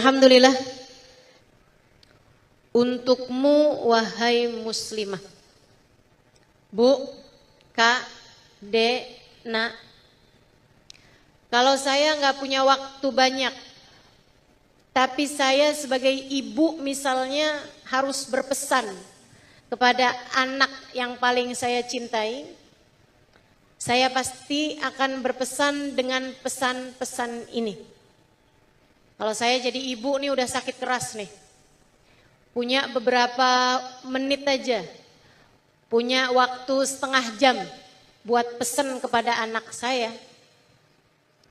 Alhamdulillah, untukmu wahai muslimah, Bu, Kak, Dek, Nak, kalau saya nggak punya waktu banyak, tapi saya sebagai ibu misalnya harus berpesan kepada anak yang paling saya cintai, saya pasti akan berpesan dengan pesan-pesan ini. Kalau saya jadi ibu nih udah sakit keras nih, punya beberapa menit aja, punya waktu setengah jam buat pesan kepada anak saya,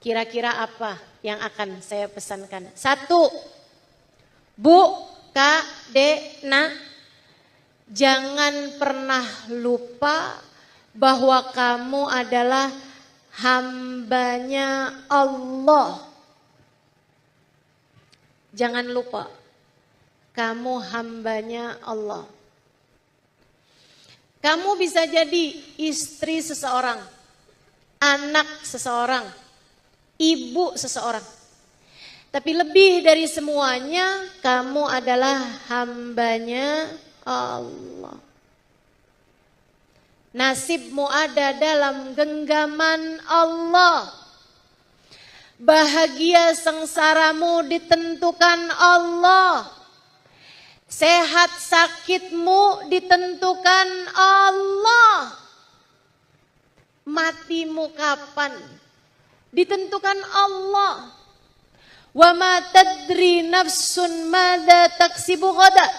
kira-kira apa yang akan saya pesankan? 1, Bu, Kak, Dek, Nak, jangan pernah lupa bahwa kamu adalah hambanya Allah. Jangan lupa, kamu hambanya Allah. Kamu bisa jadi istri seseorang, anak seseorang, ibu seseorang. Tapi lebih dari semuanya, kamu adalah hambanya Allah. Nasibmu ada dalam genggaman Allah. Bahagia sengsaramu ditentukan Allah. Sehat sakitmu ditentukan Allah. Matimu kapan ditentukan Allah. Wa ma tadri nafsun madza taksibu ghada.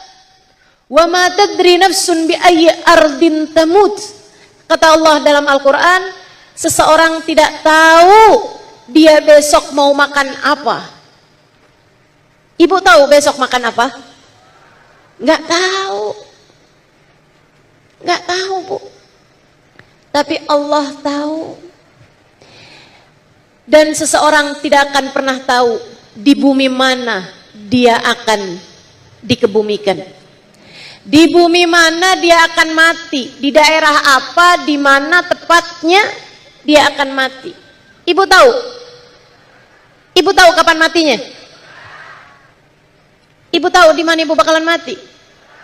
Wa ma tadri nafsun bi ayyi ardin tamut. Kata Allah dalam Al-Qur'an, seseorang tidak tahu dia besok mau makan apa. Ibu tahu besok makan apa? Enggak tahu. Enggak tahu, Bu. Tapi Allah tahu. Dan seseorang tidak akan pernah tahu di bumi mana dia akan dikebumikan. Di bumi mana dia akan mati, di daerah apa, di mana tepatnya dia akan mati. Ibu tahu? Ibu tahu kapan matinya? Ibu tahu di mana ibu bakalan mati?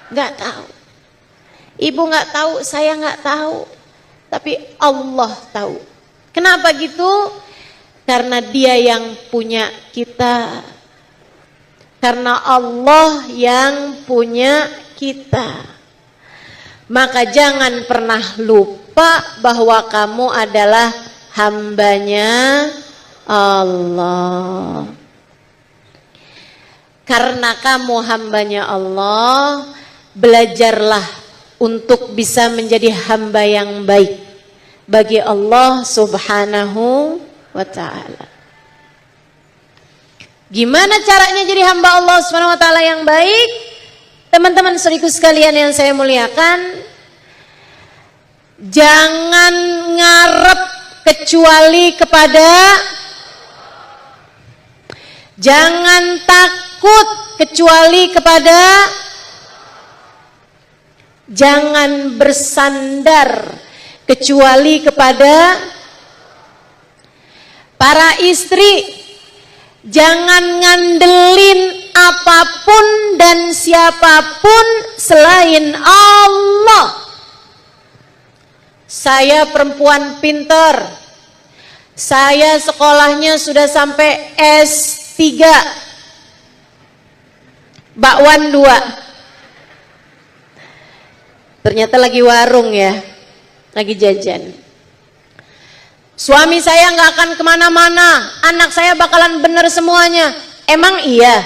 Enggak tahu. Ibu enggak tahu, saya enggak tahu. Tapi Allah tahu. Kenapa gitu? Karena Dia yang punya kita. Karena Allah yang punya kita. Maka jangan pernah lupa bahwa kamu adalah hambanya Allah. Karena kamu hambanya Allah, belajarlah untuk bisa menjadi hamba yang baik bagi Allah Subhanahu wa ta'ala. Gimana caranya jadi hamba Allah Subhanahu wa ta'ala yang baik? Teman-teman saudaraku sekalian yang saya muliakan, jangan ngarep kecuali kepada, jangan takut kecuali kepada, jangan bersandar kecuali kepada para istri. Jangan ngandelin apapun dan siapapun selain Allah. Saya perempuan pintar. Saya sekolahnya sudah sampai S3. Bakwan 2. Ternyata lagi warung ya. Lagi jajan. Suami saya nggak akan kemana-mana. Anak saya bakalan bener semuanya. Emang iya?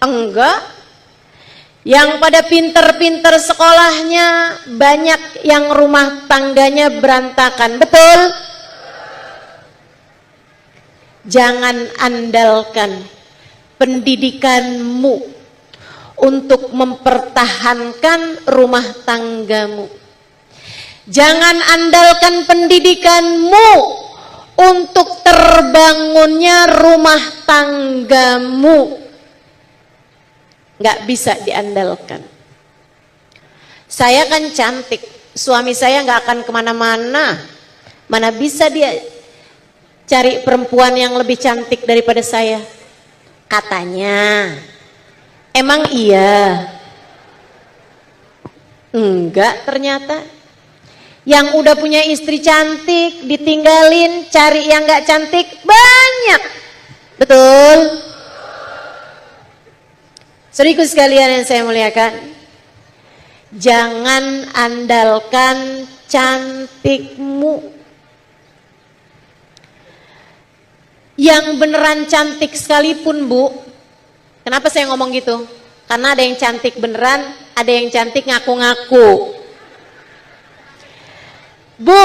Enggak. Yang pada pinter-pinter sekolahnya, banyak yang rumah tangganya berantakan. Betul? Jangan andalkan pendidikanmu untuk mempertahankan rumah tanggamu. Jangan andalkan pendidikanmu untuk terbangunnya rumah tanggamu. Nggak bisa diandalkan. Saya kan cantik, suami saya nggak akan kemana-mana. Mana bisa dia cari perempuan yang lebih cantik daripada saya? Katanya. Emang iya? Enggak ternyata. Yang udah punya istri cantik, ditinggalin, cari yang gak cantik, banyak. Betul? Saudaraku sekalian yang saya muliakan, jangan andalkan cantikmu. Yang beneran cantik sekalipun, Bu. Kenapa saya ngomong gitu? Karena ada yang cantik beneran, ada yang cantik ngaku-ngaku. Bu,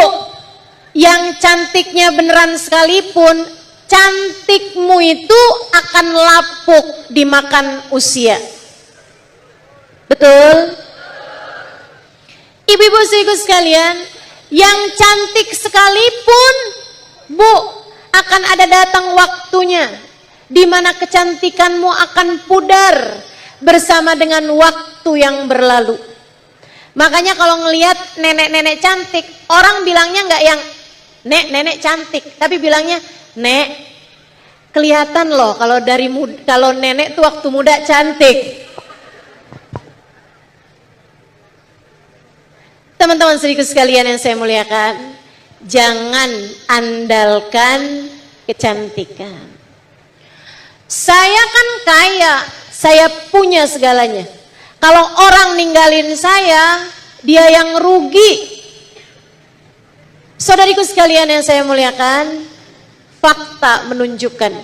yang cantiknya beneran sekalipun, cantikmu itu akan lapuk dimakan usia. Betul? Ibu-ibu saudaraku sekalian, yang cantik sekalipun, Bu, akan ada datang waktunya di mana kecantikanmu akan pudar bersama dengan waktu yang berlalu. Makanya kalau ngelihat nenek-nenek cantik, orang bilangnya nggak yang nenek cantik, tapi bilangnya nek, kelihatan loh kalau nenek tuh waktu muda cantik. Teman-teman saudaraku sekalian yang saya muliakan, jangan andalkan kecantikan. Saya kan kaya, saya punya segalanya. Kalau orang ninggalin saya, dia yang rugi. Saudariku sekalian yang saya muliakan, fakta menunjukkan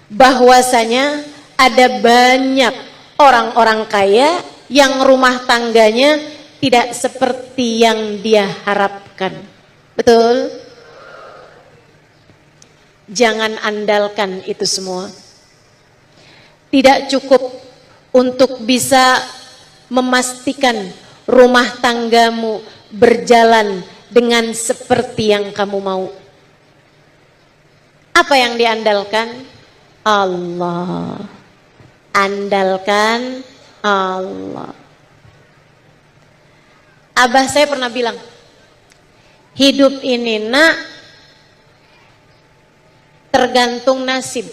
bahwasanya ada banyak orang-orang kaya yang rumah tangganya tidak seperti yang dia harapkan. Betul? Jangan andalkan itu semua. Tidak cukup untuk bisa memastikan rumah tanggamu berjalan dengan seperti yang kamu mau. Apa yang diandalkan? Allah. Andalkan Allah. Abah saya pernah bilang, hidup ini nak tergantung nasib.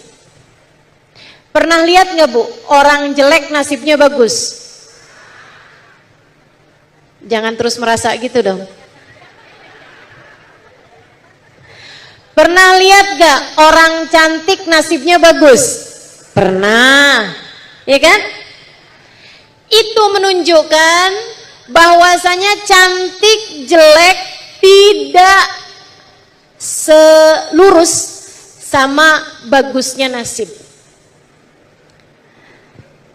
Pernah lihat nggak Bu, orang jelek nasibnya bagus? Jangan terus merasa gitu dong. Pernah lihat gak orang cantik nasibnya bagus? Pernah, ya kan? Itu menunjukkan bahwasanya cantik jelek tidak selurus sama bagusnya nasib.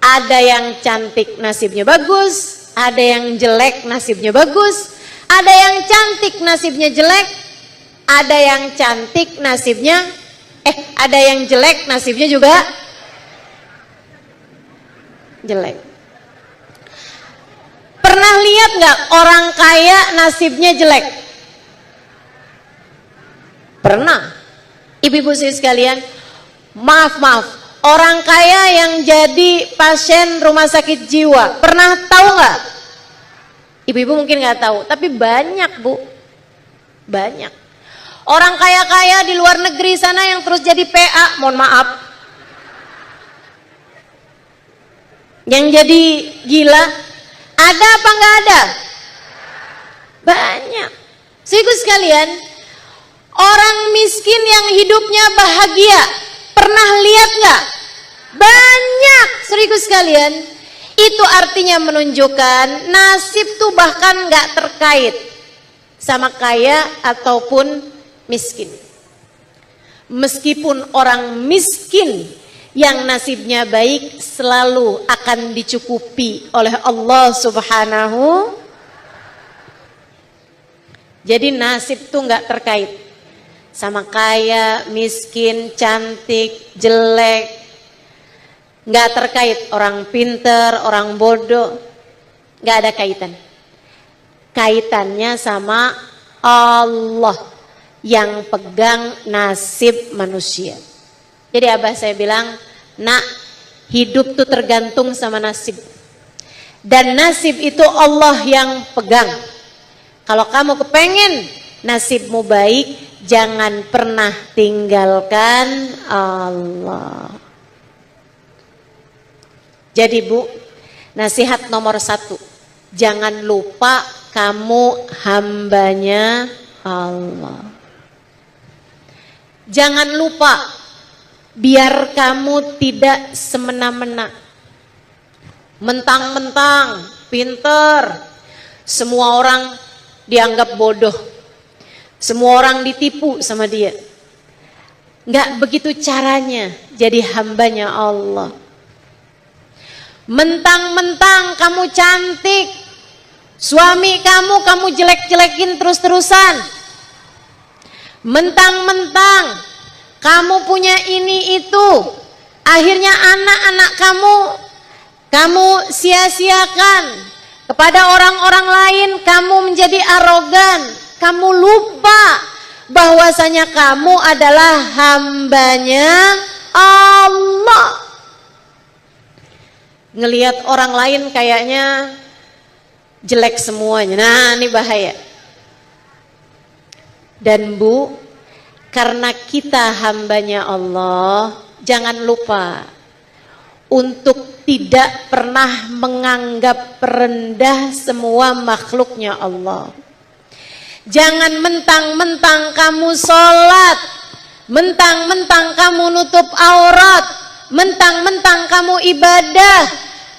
Ada yang cantik nasibnya bagus, ada yang jelek nasibnya bagus, ada yang cantik nasibnya jelek, ada yang cantik nasibnya ada yang jelek nasibnya juga jelek. Pernah lihat nggak orang kaya nasibnya jelek? Pernah. Ibu-ibu sekalian, maaf, orang kaya yang jadi pasien rumah sakit jiwa, pernah tahu nggak? Ibu-ibu mungkin nggak tahu, tapi banyak Bu, banyak. Orang kaya-kaya di luar negeri sana yang terus jadi PA, mohon maaf, yang jadi gila, ada apa nggak ada? Banyak. Saudaraku sekalian, orang miskin yang hidupnya bahagia, pernah lihat nggak? Banyak, saudaraku sekalian. Itu artinya menunjukkan nasib tuh bahkan nggak terkait sama kaya ataupun miskin. Meskipun orang miskin yang nasibnya baik selalu akan dicukupi oleh Allah Subhanahu. Jadi nasib tuh nggak terkait sama kaya, miskin, cantik, jelek, nggak terkait orang pinter, orang bodoh, nggak ada kaitan. Kaitannya sama Allah yang pegang nasib manusia. Jadi abah saya bilang, nak, hidup tuh tergantung sama nasib. Dan nasib itu Allah yang pegang. Kalau kamu kepengen nasibmu baik, jangan pernah tinggalkan Allah. Jadi Bu, nasihat nomor 1, jangan lupa kamu hambanya Allah. Jangan lupa, biar kamu tidak semena-mena, mentang-mentang pinter, semua orang dianggap bodoh, semua orang ditipu sama dia. Nggak begitu caranya jadi hambanya Allah. Mentang-mentang kamu cantik, suami kamu jelek-jelekin terus-terusan. Mentang-mentang kamu punya ini itu, akhirnya anak-anak kamu sia-siakan. Kepada orang-orang lain kamu menjadi arogan. Kamu lupa bahwasanya kamu adalah hambanya Allah. Ngelihat orang lain kayaknya jelek semuanya. Nah, ini bahaya. Dan Bu, karena kita hambanya Allah, jangan lupa untuk tidak pernah menganggap rendah semua makhluknya Allah. Jangan mentang-mentang kamu sholat, mentang-mentang kamu nutup aurat, mentang-mentang kamu ibadah,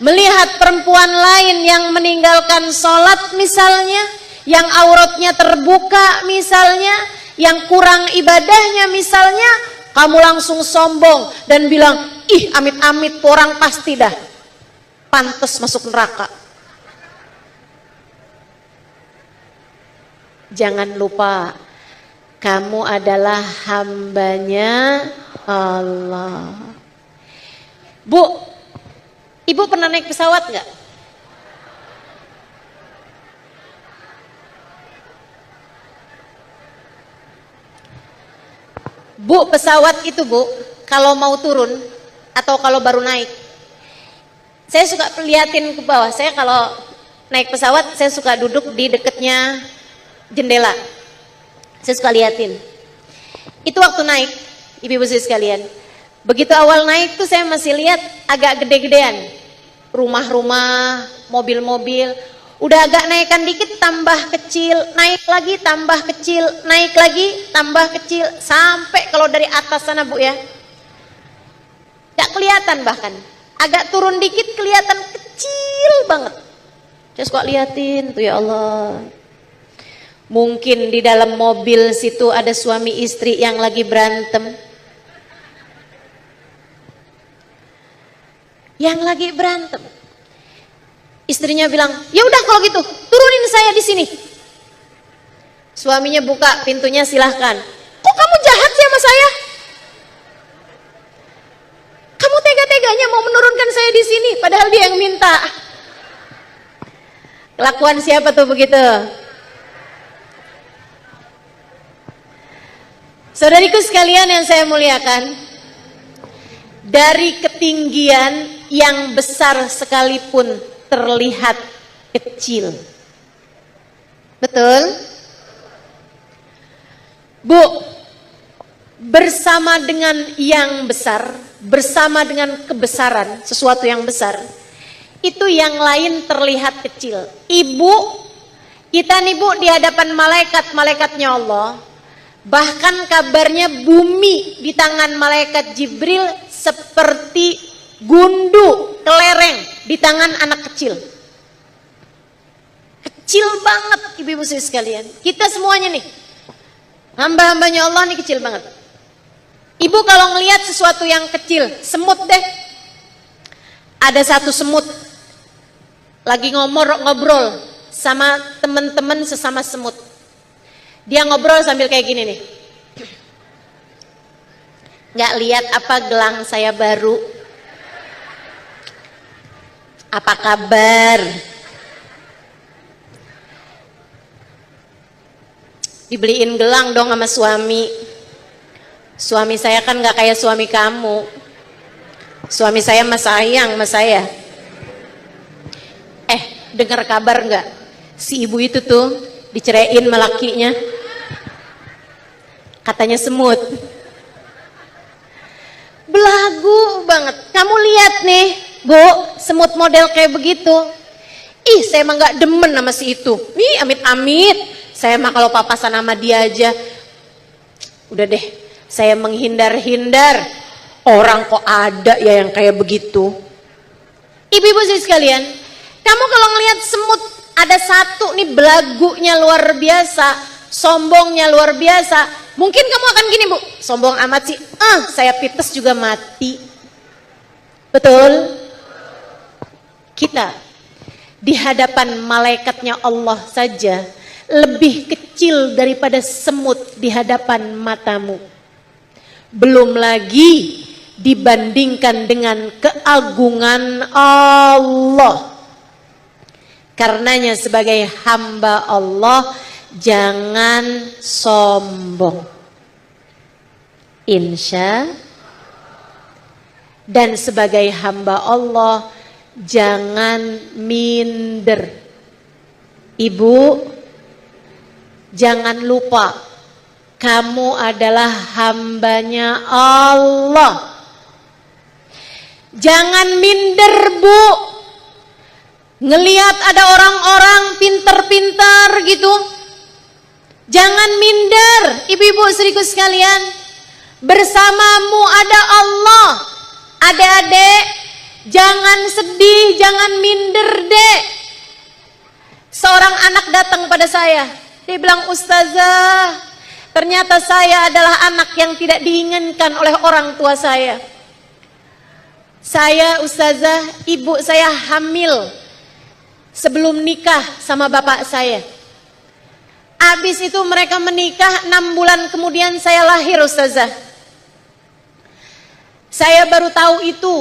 melihat perempuan lain yang meninggalkan sholat misalnya, yang auratnya terbuka misalnya, yang kurang ibadahnya misalnya, kamu langsung sombong dan bilang, ih amit-amit orang pasti dah pantas masuk neraka. Jangan lupa, kamu adalah hambanya Allah. Bu, Ibu pernah naik pesawat nggak? Bu, pesawat itu Bu, kalau mau turun atau kalau baru naik, saya suka liatin ke bawah. Saya kalau naik pesawat, saya suka duduk di dekatnya jendela. Saya suka liatin. Itu waktu naik, ibu-ibu sekalian. Begitu awal naik tuh saya masih lihat agak gede-gedean. Rumah-rumah, mobil-mobil. Udah agak naikkan dikit tambah kecil, naik lagi tambah kecil, naik lagi tambah kecil, sampai kalau dari atas sana Bu ya, gak kelihatan, bahkan agak turun dikit kelihatan kecil banget. Saya suka liatin tuh, ya Allah, mungkin di dalam mobil situ ada suami istri yang lagi berantem, Istrinya bilang, ya udah kalau gitu turunin saya di sini. Suaminya buka pintunya, silahkan. Kok kamu jahat sih sama saya? Kamu tega-teganya mau menurunkan saya di sini, padahal dia yang minta. Kelakuan siapa tuh begitu? Saudariku sekalian yang saya muliakan, dari ketinggian yang besar sekalipun terlihat kecil. Betul? Bu, bersama dengan yang besar, bersama dengan kebesaran sesuatu yang besar, itu yang lain terlihat kecil. Ibu, kita nih Bu di hadapan malaikat-malaikatnya Allah, bahkan kabarnya bumi di tangan malaikat Jibril seperti gundu kelereng di tangan anak kecil. Kecil banget ibu-ibu sekalian. Kita semuanya nih, hamba-hambanya Allah nih kecil banget. Ibu kalau ngelihat sesuatu yang kecil, semut deh. Ada satu semut lagi ngobrol sama teman-teman sesama semut. Dia ngobrol sambil kayak gini nih. Nggak lihat apa gelang saya baru? Apa kabar? Dibeliin gelang dong sama suami. Suami saya kan nggak kayak suami kamu. Suami saya mah sayang sama saya. Dengar kabar nggak? Si ibu itu tuh diceraiin sama lakinya. Katanya semut. Belagu banget. Kamu lihat nih Bu, semut model kayak begitu. Ih, saya mah nggak demen sama si itu. Ih, amit-amit. Saya mah kalau papasan sama dia aja, udah deh, saya menghindar-hindar. Orang kok ada ya yang kayak begitu. Ibu-ibu sekalian, kamu kalau ngelihat semut ada satu nih belagunya luar biasa, sombongnya luar biasa, mungkin kamu akan gini, Bu, sombong amat sih, saya pites juga mati. Betul? Kita di hadapan malaikatnya Allah saja lebih kecil daripada semut di hadapan matamu. Belum lagi dibandingkan dengan keagungan Allah. Karenanya sebagai hamba Allah jangan sombong. Insya. Dan sebagai hamba Allah jangan minder. Ibu, jangan lupa kamu adalah hambanya Allah. Jangan minder, Bu. Ngelihat ada orang-orang pinter-pinter gitu. Jangan minder, ibu-ibu saudariku sekalian. Bersamamu ada Allah. Adik-adik, jangan sedih, jangan minder, Dek. Seorang anak datang pada saya. Dia bilang, Ustazah, ternyata saya adalah anak yang tidak diinginkan oleh orang tua saya. Saya, Ustazah, ibu saya hamil sebelum nikah sama bapak saya. Habis itu mereka menikah, 6 bulan kemudian saya lahir, Ustazah. Saya baru tahu itu.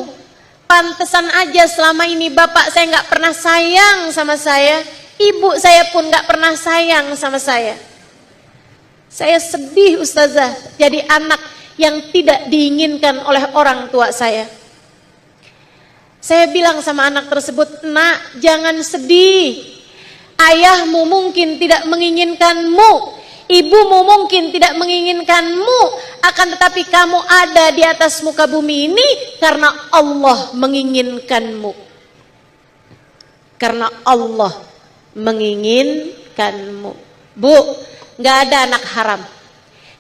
Pantesan aja selama ini bapak saya nggak pernah sayang sama saya. Ibu saya pun nggak pernah sayang sama saya. Saya sedih, Ustazah, jadi anak yang tidak diinginkan oleh orang tua saya. Saya bilang sama anak tersebut, Nak, jangan sedih. Ayahmu mungkin tidak menginginkanmu, ibumu mungkin tidak menginginkanmu, akan tetapi kamu ada di atas muka bumi ini karena Allah menginginkanmu. Karena Allah menginginkanmu. Bu, nggak ada anak haram.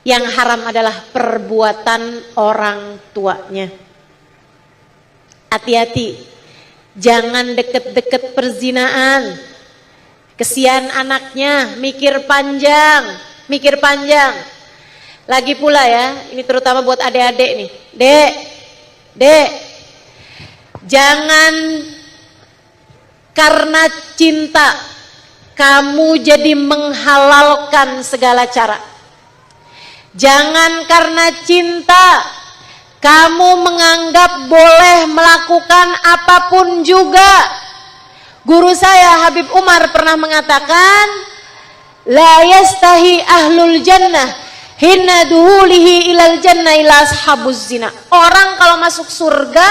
Yang haram adalah perbuatan orang tuanya. Hati-hati, jangan deket-deket perzinaan. Kesian anaknya, mikir panjang. Lagi pula ya, ini terutama buat adik-adik nih. Dek, jangan karena cinta kamu jadi menghalalkan segala cara. Jangan karena cinta kamu menganggap boleh melakukan apapun juga. Guru saya Habib Umar pernah mengatakan, la yastahi ahlul jannah hina duhulihi ilal jannah ila ashabuz zina. Orang kalau masuk surga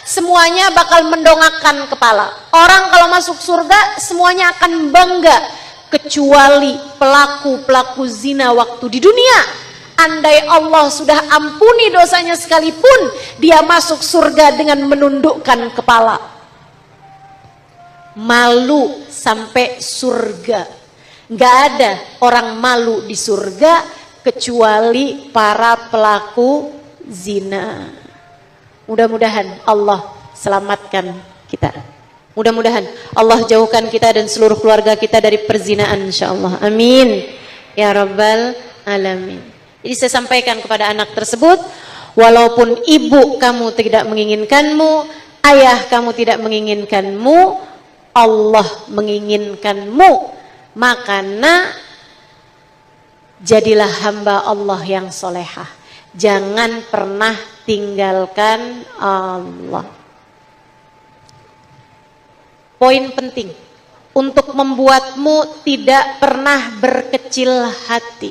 semuanya bakal mendongakkan kepala. Orang kalau masuk surga semuanya akan bangga, kecuali pelaku-pelaku zina waktu di dunia. Andai Allah sudah ampuni dosanya sekalipun, dia masuk surga dengan menundukkan kepala. Malu sampai surga. Gak ada orang malu di surga kecuali para pelaku zina. Mudah-mudahan Allah selamatkan kita. Mudah-mudahan Allah jauhkan kita dan seluruh keluarga kita dari perzinaan, insyaallah. Amin ya rabbal alamin. Jadi saya sampaikan kepada anak tersebut, walaupun ibu kamu tidak menginginkanmu, ayah kamu tidak menginginkanmu, Allah menginginkanmu. Makanya jadilah hamba Allah yang solehah. Jangan pernah tinggalkan Allah. Poin penting untuk membuatmu tidak pernah berkecil hati.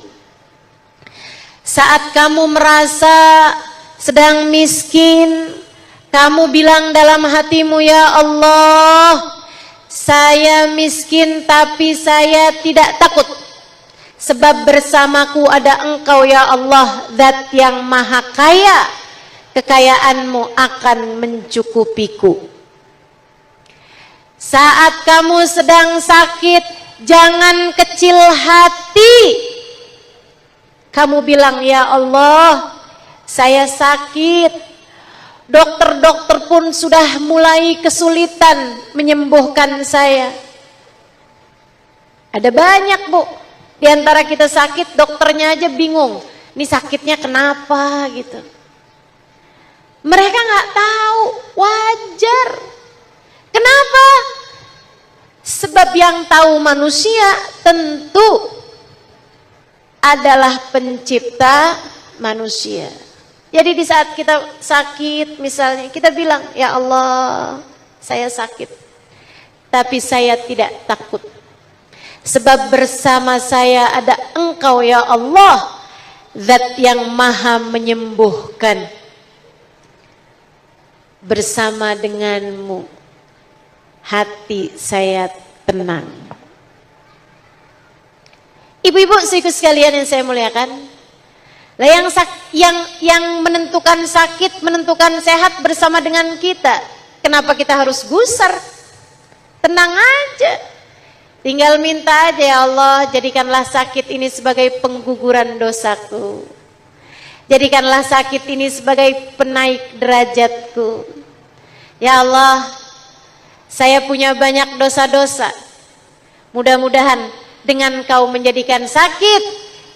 Saat kamu merasa sedang miskin, kamu bilang dalam hatimu, ya Allah, saya miskin tapi saya tidak takut. Sebab bersamaku ada Engkau ya Allah, Zat yang maha kaya. Kekayaanmu akan mencukupiku. Saat kamu sedang sakit, jangan kecil hati. Kamu bilang, ya Allah, saya sakit. Dokter-dokter pun sudah mulai kesulitan menyembuhkan saya. Ada banyak, Bu. Di antara kita sakit, dokternya aja bingung. Ini sakitnya kenapa gitu. Mereka nggak tahu, wajar. Kenapa? Sebab yang tahu manusia tentu adalah pencipta manusia. Jadi di saat kita sakit misalnya, kita bilang, ya Allah, saya sakit. Tapi saya tidak takut. Sebab bersama saya ada Engkau ya Allah, Zat yang maha menyembuhkan. Bersama denganmu, hati saya tenang. Ibu-ibu saudaraku sekalian yang saya muliakan, lah yang menentukan sakit, menentukan sehat bersama dengan kita. Kenapa kita harus gusar? Tenang aja. Tinggal minta aja, ya Allah, jadikanlah sakit ini sebagai pengguguran dosaku. Jadikanlah sakit ini sebagai penaik derajatku. Ya Allah, saya punya banyak dosa-dosa. Mudah-mudahan dengan Kau menjadikan sakit,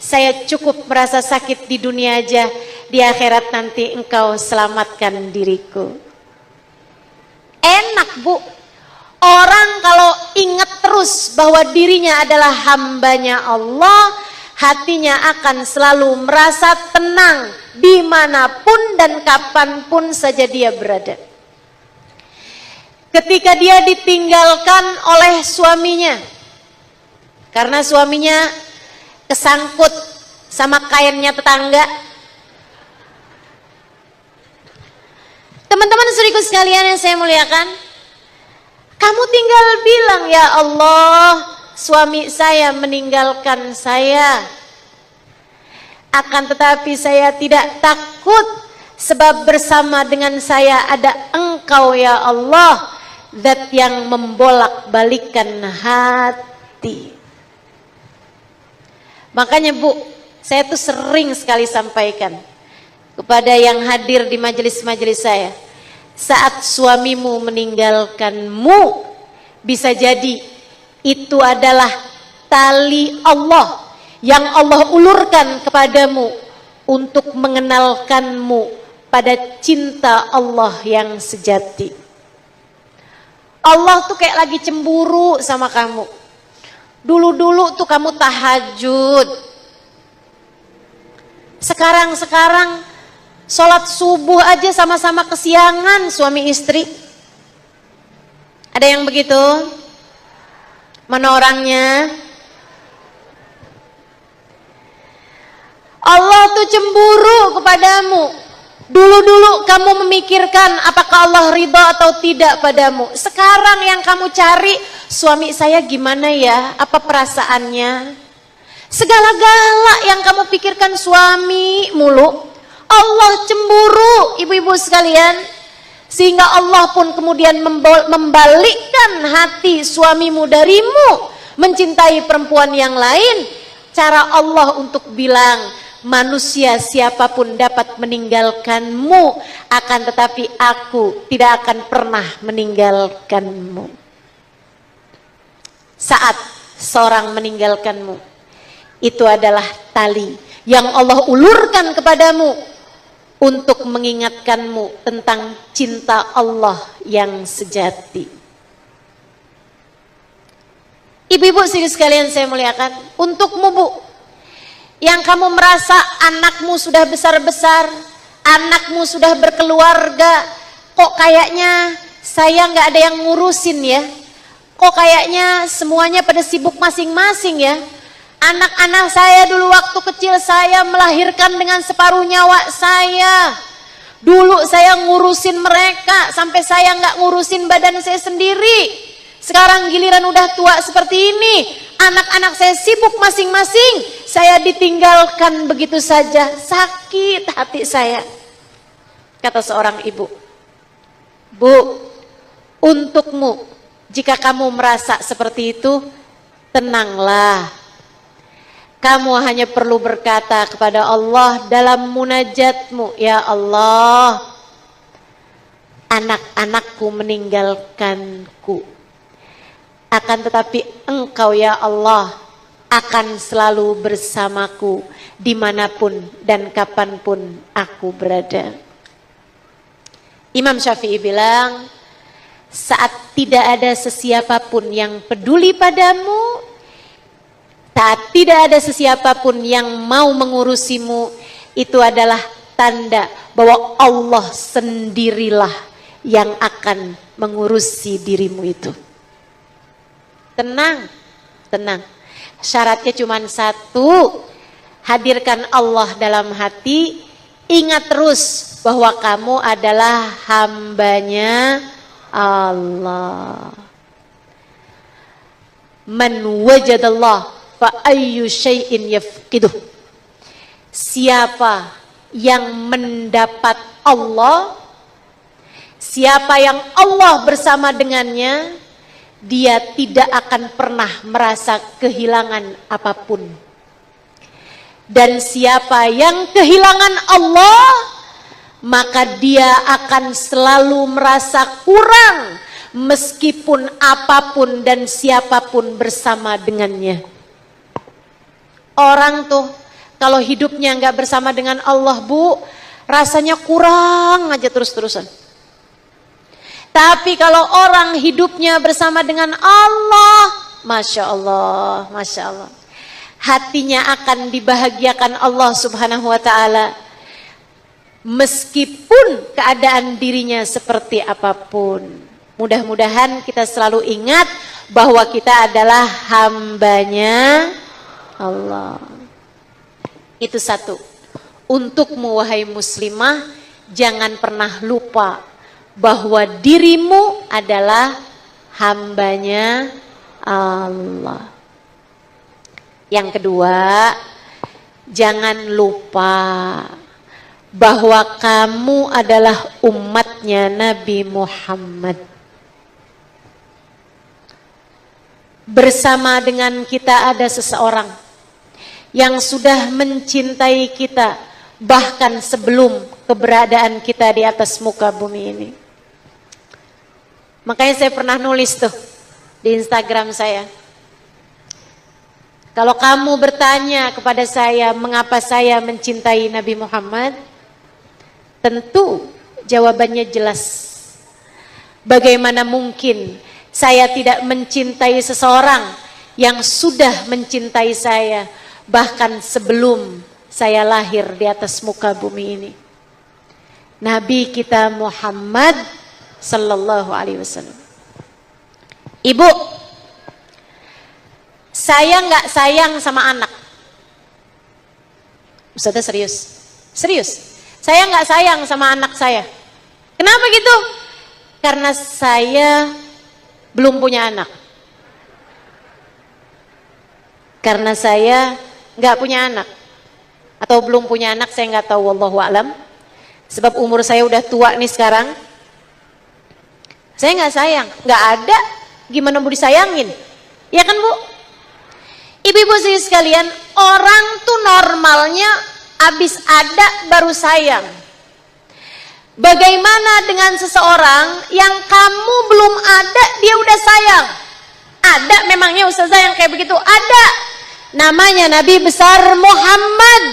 saya cukup merasa sakit di dunia aja. Di akhirat nanti Engkau selamatkan diriku. Enak, Bu. Orang kalau ingat terus bahwa dirinya adalah hambanya Allah, hatinya akan selalu merasa tenang dimanapun dan kapanpun saja dia berada. Ketika dia ditinggalkan oleh suaminya, karena suaminya kesangkut sama kainnya tetangga. Teman-teman saudaraku sekalian yang saya muliakan, kamu tinggal bilang, ya Allah, suami saya meninggalkan saya. Akan tetapi saya tidak takut, sebab bersama dengan saya ada Engkau ya Allah, Zat yang membolak-balikan hati. Makanya Bu, saya tuh sering sekali sampaikan kepada yang hadir di majelis-majelis saya, saat suamimu meninggalkanmu, bisa jadi itu adalah tali Allah yang Allah ulurkan kepadamu untuk mengenalkanmu pada cinta Allah yang sejati. Allah tuh kayak lagi cemburu sama kamu. Dulu-dulu tuh kamu tahajud. Sekarang sholat subuh aja sama-sama kesiangan suami istri. Ada yang begitu? Mana orangnya? Allah tuh cemburu kepadamu. Dulu-dulu kamu memikirkan apakah Allah ridha atau tidak padamu. Sekarang yang kamu cari, suami saya gimana ya? Apa perasaannya? Segala-gala yang kamu pikirkan suami mulu. Allah cemburu, ibu-ibu sekalian. Sehingga Allah pun kemudian membalikkan hati suamimu darimu, mencintai perempuan yang lain. Cara Allah untuk bilang, manusia siapapun dapat meninggalkanmu, akan tetapi aku tidak akan pernah meninggalkanmu. Saat seorang meninggalkanmu, itu adalah tali yang Allah ulurkan kepadamu untuk mengingatkanmu tentang cinta Allah yang sejati. Ibu-ibu sekalian saya muliakan, untukmu Bu, yang kamu merasa anakmu sudah besar-besar, anakmu sudah berkeluarga, kok kayaknya saya nggak ada yang ngurusin ya, kok kayaknya semuanya pada sibuk masing-masing ya. Anak-anak saya dulu waktu kecil saya melahirkan dengan separuh nyawa saya. Dulu saya ngurusin mereka sampai saya nggak ngurusin badan saya sendiri. Sekarang giliran udah tua seperti ini, anak-anak saya sibuk masing-masing, saya ditinggalkan begitu saja. Sakit hati saya. Kata seorang ibu, Bu, untukmu Jika kamu merasa seperti itu, tenanglah. Kamu hanya perlu berkata kepada Allah dalam munajatmu, ya Allah, anak-anakku meninggalkanku. Akan tetapi Engkau ya Allah akan selalu bersamaku dimanapun dan kapanpun aku berada. Imam Syafi'i bilang, saat tidak ada sesiapapun yang peduli padamu, saat tidak ada sesiapapun yang mau mengurusimu, itu adalah tanda bahwa Allah sendirilah yang akan mengurusi dirimu itu. Tenang, tenang. Syaratnya cuma satu, hadirkan Allah dalam hati, ingat terus bahwa kamu adalah hambanya Allah. Man wajadallah fa ayyu syai'in yafqiduh. Siapa yang mendapat Allah, siapa yang Allah bersama dengannya, dia tidak akan pernah merasa kehilangan apapun. Dan siapa yang kehilangan Allah, maka dia akan selalu merasa kurang meskipun apapun dan siapapun bersama dengannya. Orang tuh kalau hidupnya nggak bersama dengan Allah, Bu, rasanya kurang aja terus-terusan. Tapi kalau orang hidupnya bersama dengan Allah, Masya Allah, Masya Allah, hatinya akan dibahagiakan Allah Subhanahu wa Ta'ala, meskipun keadaan dirinya seperti apapun. Mudah-mudahan kita selalu ingat bahwa kita adalah hambanya Allah. Itu satu. Untukmu wahai muslimah, jangan pernah lupa bahwa dirimu adalah hambanya Allah. Yang kedua, jangan lupa bahwa kamu adalah umatnya Nabi Muhammad. Bersama dengan kita ada seseorang yang sudah mencintai kita bahkan sebelum keberadaan kita di atas muka bumi ini. Makanya saya pernah nulis tuh di Instagram saya, kalau kamu bertanya kepada saya mengapa saya mencintai Nabi Muhammad, tentu jawabannya jelas. Bagaimana mungkin saya tidak mencintai seseorang yang sudah mencintai saya bahkan sebelum saya lahir di atas muka bumi ini. Nabi kita Muhammad sallallahu alaihi wasallam. Ibu, saya nggak sayang sama anak. Ustazah serius, serius. Saya nggak sayang sama anak saya. Kenapa gitu? Karena saya belum punya anak. Karena saya nggak punya anak atau belum punya anak, saya nggak tahu, wallahu alam. Sebab umur saya udah tua nih sekarang. Saya nggak sayang, nggak ada. Gimana mau disayangin? Ya kan Bu? Ibu-ibu sekalian, orang tuh normalnya abis ada baru sayang. Bagaimana dengan seseorang yang kamu belum ada dia udah sayang? Ada memangnya ustazah yang kayak begitu? Ada. Namanya Nabi besar Muhammad.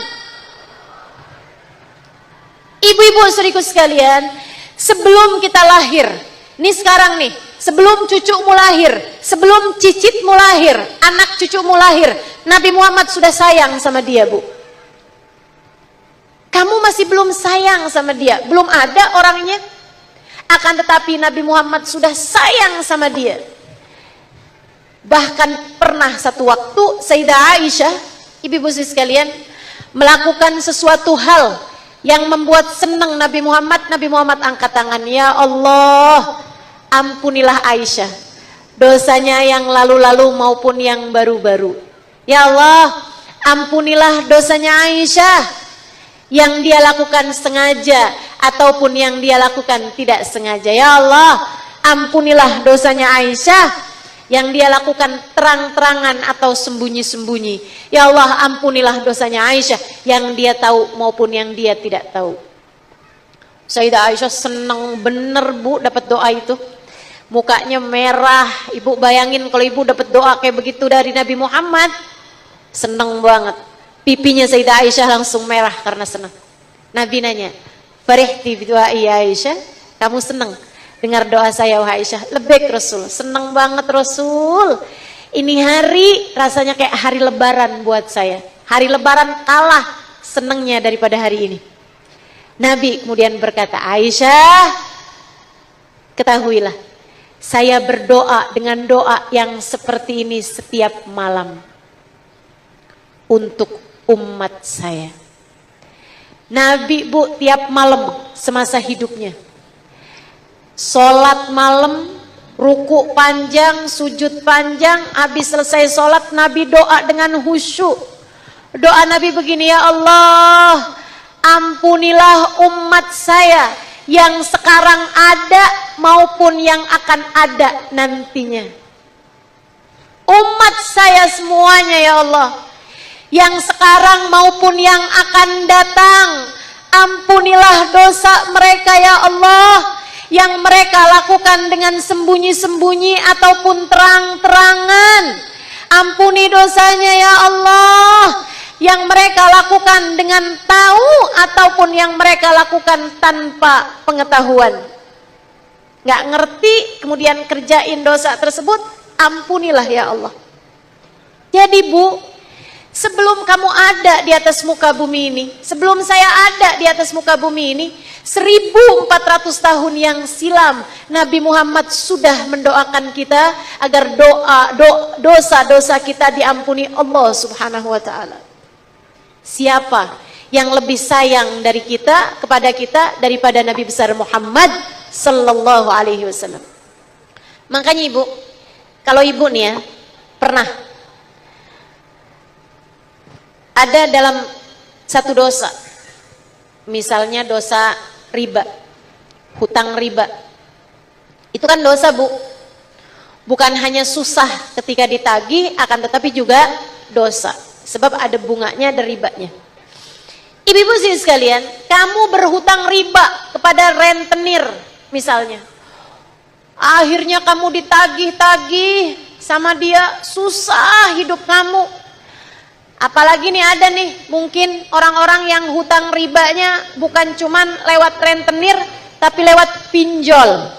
Ibu-ibu saudariku sekalian, sebelum kita lahir, nih sekarang nih, sebelum cucumu lahir, sebelum cicitmu lahir, anak cucumu lahir, Nabi Muhammad sudah sayang sama dia, Bu. Kamu masih belum sayang sama dia, belum ada orangnya. Akan tetapi Nabi Muhammad sudah sayang sama dia. Bahkan pernah satu waktu Sayyidah Aisyah, ibu-ibu sekalian, melakukan sesuatu hal yang membuat senang Nabi Muhammad. Nabi Muhammad angkat tangan, ya Allah, ampunilah Aisyah, dosanya yang lalu-lalu maupun yang baru-baru. Ya Allah, ampunilah dosanya Aisyah, yang dia lakukan sengaja ataupun yang dia lakukan tidak sengaja. Ya Allah, ampunilah dosanya Aisyah yang dia lakukan terang-terangan atau sembunyi-sembunyi. Ya Allah, ampunilah dosanya Aisyah yang dia tahu maupun yang dia tidak tahu. Sayyidah Aisyah senang bener Bu dapat doa itu. Mukanya merah. Ibu bayangin kalau ibu dapat doa kayak begitu dari Nabi Muhammad. Senang banget. Pipinya Sayyidah Aisyah langsung merah karena senang. Nabi nanya, "Farihti bi du'ai Aisyah?" Kamu senang dengar doa saya wahai Aisyah? Lebek Rasul, senang banget Rasul. Ini hari rasanya kayak hari lebaran buat saya. Hari lebaran kalah senangnya daripada hari ini. Nabi kemudian berkata, Aisyah, ketahuilah, saya berdoa dengan doa yang seperti ini setiap malam untuk umat saya. Nabi Bu tiap malam semasa hidupnya sholat malam, ruku panjang, sujud panjang, habis selesai sholat Nabi doa dengan khusyuk. Doa Nabi begini, ya Allah, ampunilah umat saya yang sekarang ada maupun yang akan ada nantinya. Umat saya semuanya ya Allah, yang sekarang maupun yang akan datang, ampunilah dosa mereka ya Allah, yang mereka lakukan dengan sembunyi-sembunyi ataupun terang-terangan. Ampuni dosanya ya Allah, yang mereka lakukan dengan tahu ataupun yang mereka lakukan tanpa pengetahuan. Nggak ngerti kemudian kerjain dosa tersebut, ampunilah ya Allah. Jadi Bu, sebelum kamu ada di atas muka bumi ini, sebelum saya ada di atas muka bumi ini, 1400 tahun yang silam Nabi Muhammad sudah mendoakan kita agar dosa-dosa kita diampuni Allah Subhanahu wa taala. Siapa yang lebih sayang dari kita kepada kita daripada Nabi besar Muhammad sallallahu alaihi wasallam? Makanya Ibu, kalau Ibu nih ya pernah ada dalam satu dosa, misalnya dosa riba, hutang riba, itu kan dosa Bu, bukan hanya susah ketika ditagih, akan tetapi juga dosa, sebab ada bunganya, ada ribanya. Ibu-ibu sih sekalian, kamu berhutang riba kepada rentenir misalnya, akhirnya kamu ditagih-tagih sama dia, susah hidup kamu. Apalagi nih ada nih mungkin orang-orang yang hutang ribanya bukan cuman lewat rentenir tapi lewat pinjol.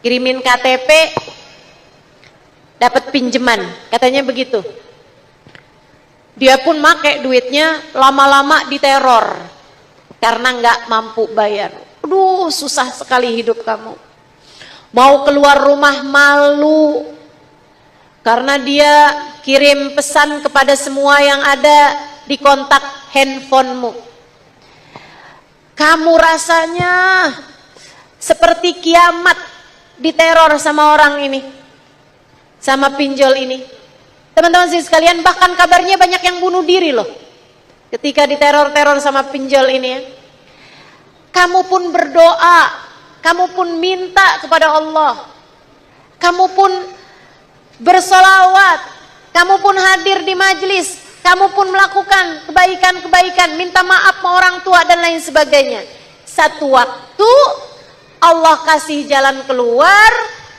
Kirimin KTP dapat pinjaman, katanya begitu. Dia pun make duitnya, lama-lama diteror karena nggak mampu bayar. Aduh, susah sekali hidup kamu. Mau keluar rumah malu karena dia kirim pesan kepada semua yang ada di kontak handphonemu. Kamu rasanya seperti kiamat diteror sama orang ini, sama pinjol ini. Teman-teman sekalian, bahkan kabarnya banyak yang bunuh diri loh ketika diteror-teror sama pinjol ini ya. Kamu pun berdoa, kamu pun minta kepada Allah, kamu pun bersolawat, kamu pun hadir di majelis, kamu pun melakukan kebaikan-kebaikan, minta maaf sama orang tua dan lain sebagainya. Satu waktu Allah kasih jalan keluar,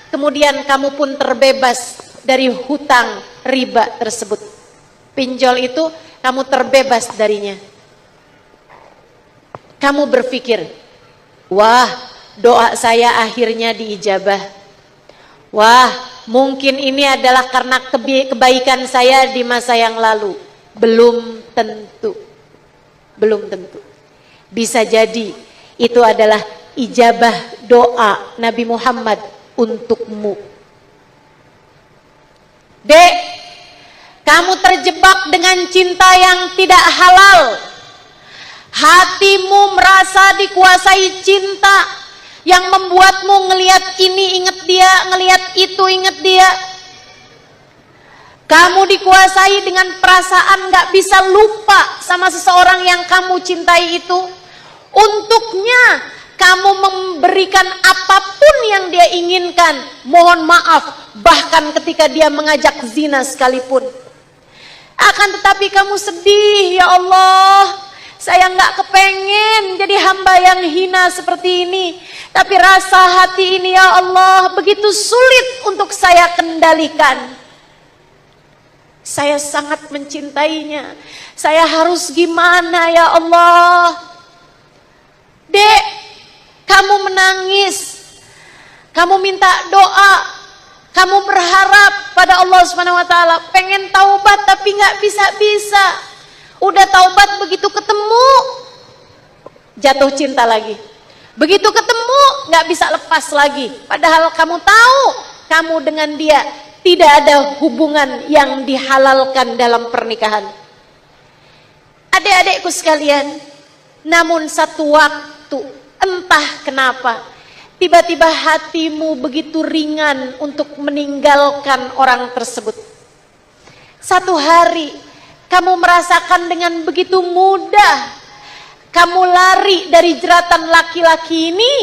kemudian kamu pun terbebas dari hutang riba tersebut. Pinjol itu kamu terbebas darinya. Kamu berpikir, wah, doa saya akhirnya diijabah. Wah, mungkin ini adalah karena kebaikan saya di masa yang lalu. Belum tentu. Belum tentu. Bisa jadi itu adalah ijabah doa Nabi Muhammad untukmu. Dek, kamu terjebak dengan cinta yang tidak halal. Hatimu merasa dikuasai cinta yang membuatmu ngelihat ini ingat dia, ngelihat itu ingat dia. Kamu dikuasai dengan perasaan gak bisa lupa sama seseorang yang kamu cintai itu. Untuknya kamu memberikan apapun yang dia inginkan, mohon maaf, bahkan ketika dia mengajak zina sekalipun. Akan tetapi kamu sedih, ya Allah, saya nggak kepengen jadi hamba yang hina seperti ini. Tapi rasa hati ini, ya Allah, begitu sulit untuk saya kendalikan. Saya sangat mencintainya. Saya harus gimana, ya Allah? Dek, kamu menangis, kamu minta doa, kamu berharap pada Allah Subhanahu wa taala, pengen taubat tapi nggak bisa-bisa. Udah taubat, begitu ketemu jatuh cinta lagi. Begitu ketemu nggak bisa lepas lagi. Padahal kamu tahu kamu dengan dia tidak ada hubungan yang dihalalkan dalam pernikahan. Adik-adikku sekalian, namun satu waktu, entah kenapa, tiba-tiba hatimu begitu ringan untuk meninggalkan orang tersebut. Satu hari, kamu merasakan dengan begitu mudah, kamu lari dari jeratan laki-laki ini,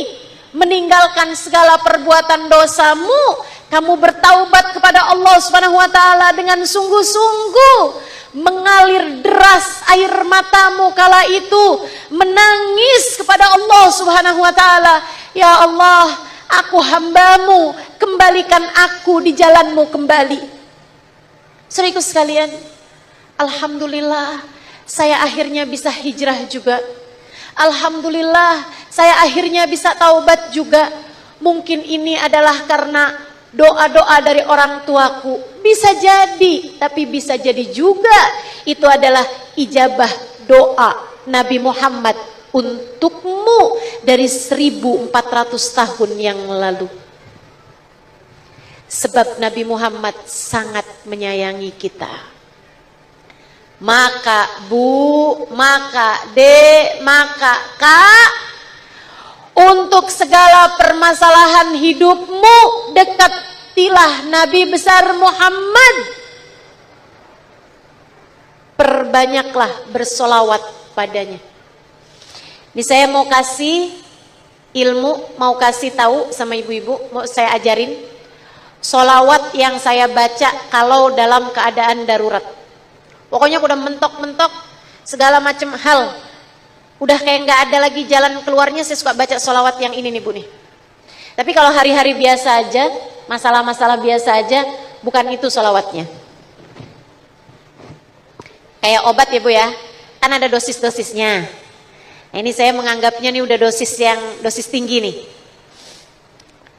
meninggalkan segala perbuatan dosamu, kamu bertaubat kepada Allah Subhanahu wa taala dengan sungguh-sungguh, mengalir deras air matamu kala itu, menangis kepada Allah Subhanahu wa taala, ya Allah, aku hambamu, kembalikan aku di jalanmu kembali. Saudaraku sekalian, alhamdulillah saya akhirnya bisa hijrah juga. Alhamdulillah saya akhirnya bisa taubat juga. Mungkin ini adalah karena doa-doa dari orang tuaku. Bisa jadi, tapi bisa jadi juga itu adalah ijabah doa Nabi Muhammad untukmu dari 1400 tahun yang lalu. Sebab Nabi Muhammad sangat menyayangi kita. Maka Bu, maka Dek, maka Kak, untuk segala permasalahan hidupmu, dekatilah Nabi besar Muhammad. Perbanyaklah bersolawat padanya. Ini saya mau kasih ilmu, mau kasih tahu sama ibu-ibu, mau saya ajarin solawat yang saya baca kalau dalam keadaan darurat. Pokoknya udah mentok-mentok segala macam hal, udah kayak nggak ada lagi jalan keluarnya, saya suka baca solawat yang ini nih Bu nih. Tapi kalau hari-hari biasa aja, masalah-masalah biasa aja, bukan itu solawatnya. Kayak obat ya Bu ya, kan ada dosis-dosisnya. Nah, ini saya menganggapnya nih udah dosis tinggi nih.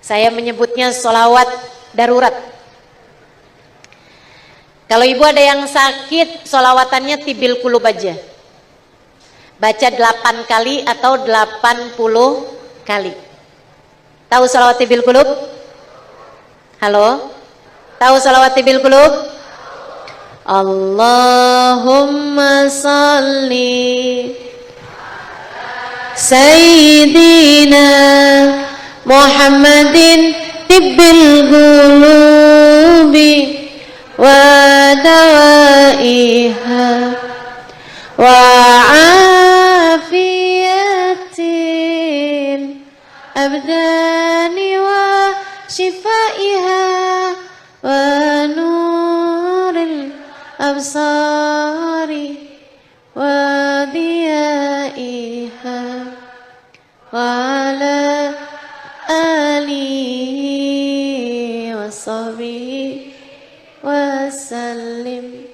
Saya menyebutnya solawat darurat. Kalau ibu ada yang sakit, solawatannya tibil kulub aja. Baca 8 kali atau 80 kali. Tahu solawat tibil kulub? Halo? Tahu solawat tibil kulub? Allahumma salli Sayyidina Muhammadin tibil qulubi wa dawaiha wa afiyatin abdani wa shifaiha wa nuril absari wa diyaiha wa ala alihi wa sahbihi wasallim.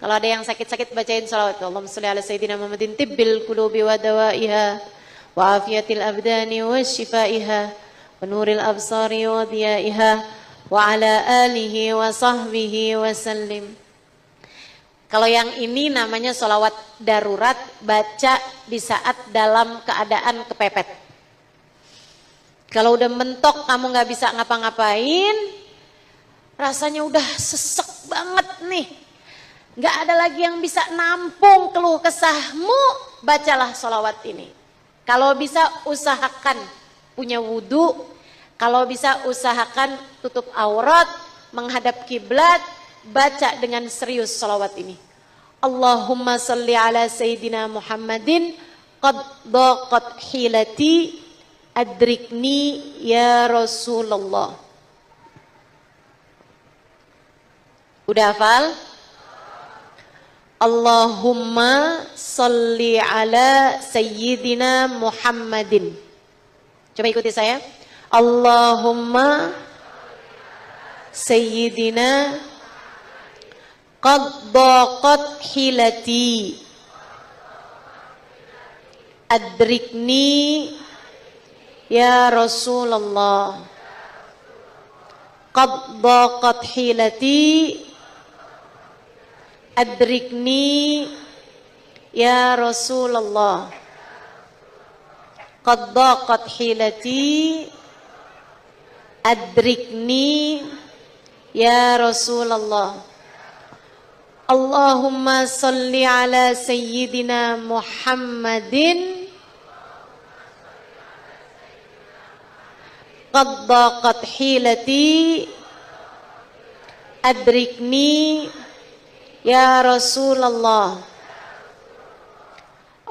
Kalau ada yang sakit-sakit bacain salawat. Allahumma sholli ala sayyidina Muhammadin tibbil qulubi wa dawaiha wa afiyatil abdani wa shifaiha wa nuril absari wa diyaiha wa ala alihi wa sahbihi wasallim. Kalau yang ini namanya sholawat darurat, baca di saat dalam keadaan kepepet. Kalau udah mentok kamu nggak bisa ngapa-ngapain, rasanya udah sesek banget nih, nggak ada lagi yang bisa nampung keluh kesahmu, bacalah sholawat ini. Kalau bisa usahakan punya wudhu, kalau bisa usahakan tutup aurat, menghadap kiblat, baca dengan serius sholawat ini. Allahumma salli ala Sayyidina Muhammadin qad daqat hilati adrikni ya Rasulullah. Udah hafal? Allahumma salli ala sayyidina Muhammadin. Coba ikuti saya. Allahumma sayyidina qad daqat hilati adrikni ya Rasulullah. Qad daqat hilati adrikni ya Rasulullah. Qad daqat hilati adrikni ya Rasulullah. Allahumma salli ala sayyidina Muhammadin qad daqat hilati adrikni ya Rasulullah.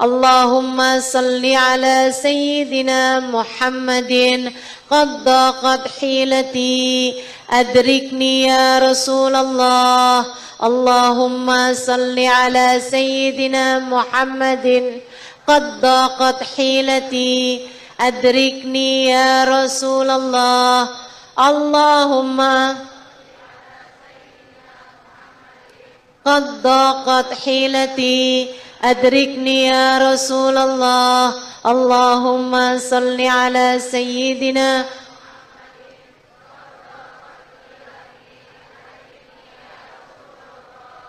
Allahumma salli ala sayyidina Muhammadin qad daqat hilati adrikni ya Rasulullah. Allahumma salli ala sayyidina Muhammadin qad daqat hilati adrikni ya Rasulullah. Allahumma qad daqat hilati adrikni ya Rasulullah. Allahumma salli ala sayyidina.